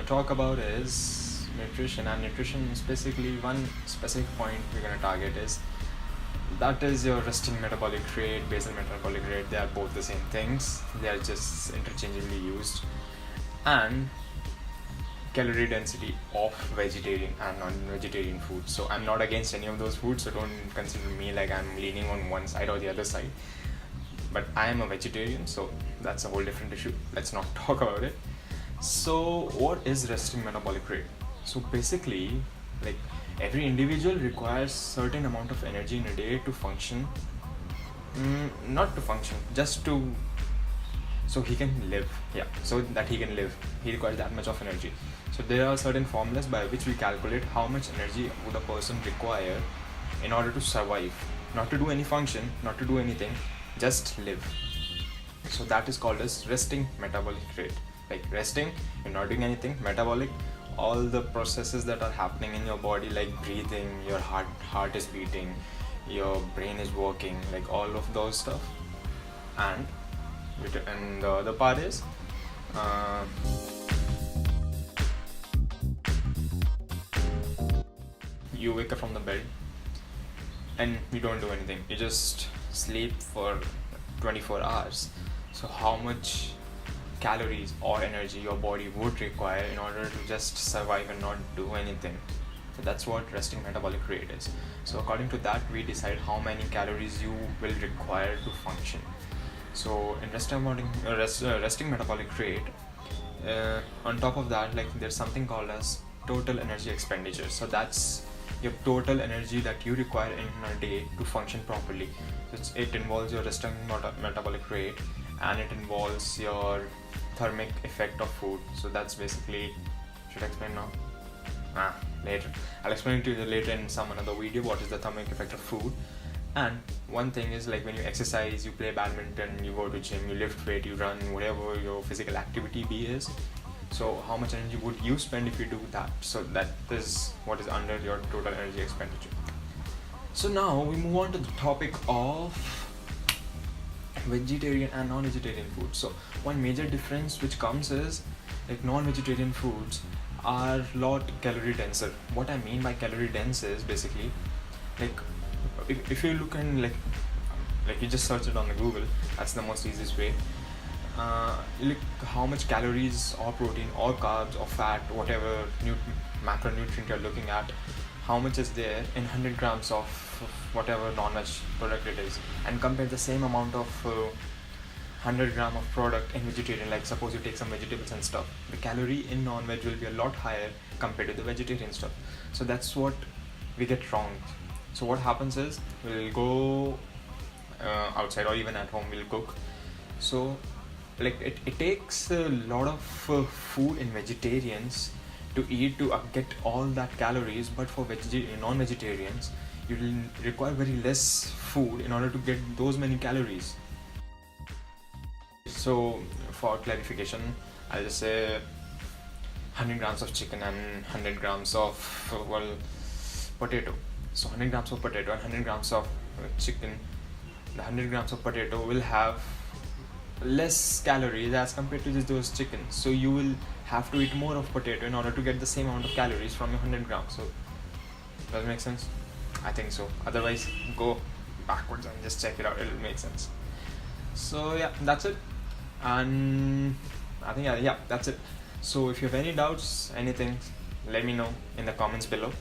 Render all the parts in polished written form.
to talk about is nutrition, and nutrition is basically one specific point we're going to target is that is your resting metabolic rate, basal metabolic rate. They are both the same things, they are just interchangeably used, and calorie density of vegetarian and non-vegetarian food. So I'm not against any of those foods, so don't consider me like I'm leaning on one side or the other side, but I am a vegetarian, so that's a whole different issue. Let's not talk about it. So what is resting metabolic rate? So basically, like, every individual requires certain amount of energy in a day to function, not to function, just to, so he can live. So that he can live, he requires that much of energy. So there are certain formulas by which we calculate how much energy would a person require in order to survive, not to do any function, not to do anything, just live. So that is called as resting metabolic rate. Like resting, you're not doing anything. Metabolic, all the processes that are happening in your body, like breathing, your heart is beating, your brain is working, like all of those stuff. And the other part is you wake up from the bed and you don't do anything, you just sleep for 24 hours. So how much calories or energy your body would require in order to just survive and not do anything? So that's what resting metabolic rate is. So according to that, we decide how many calories you will require to function. So in resting metabolic rate, on top of that, like, there's something called as total energy expenditure. So that's your total energy that you require in a day to function properly. So it involves your resting metabolic rate, and it involves your thermic effect of food. So that's basically, should I explain now? Later. I'll explain to you later in some another video what is the thermic effect of food. And one thing is, like, when you exercise, you play badminton, you go to gym, you lift weight, you run, whatever your physical activity is. So how much energy would you spend if you do that? So that is what is under your total energy expenditure. So now we move on to the topic of vegetarian and non-vegetarian food. So one major difference which comes is, like, non-vegetarian foods are a lot calorie denser. What I mean by calorie dense is basically, like, if you look and like you just search it on the Google, that's the most easiest way. Look how much calories or protein or carbs or fat, whatever macronutrient you're looking at, how much is there in 100 grams of whatever non-veg product it is, and compare the same amount of 100 gram of product in vegetarian. Like, suppose you take some vegetables and stuff, the calorie in non-veg will be a lot higher compared to the vegetarian stuff. So that's what we get wrong. So what happens is, we'll go outside or even at home, we'll cook. So like it takes a lot of food in vegetarians to eat to get all that calories, but for non-vegetarians, you will require very less food in order to get those many calories. So for clarification, I'll just say 100 grams of chicken and 100 grams of potato. So 100 grams of potato and 100 grams of chicken, the 100 grams of potato will have less calories as compared to just those chickens. So you will have to eat more of potato in order to get the same amount of calories from your 100 grams. So does it make sense? I think so. Otherwise, go backwards and just check it out. It'll make sense. So yeah, that's it. And I think that's it. So if you have any doubts, anything, let me know in the comments below.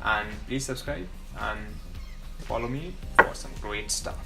And please subscribe and follow me for some great stuff.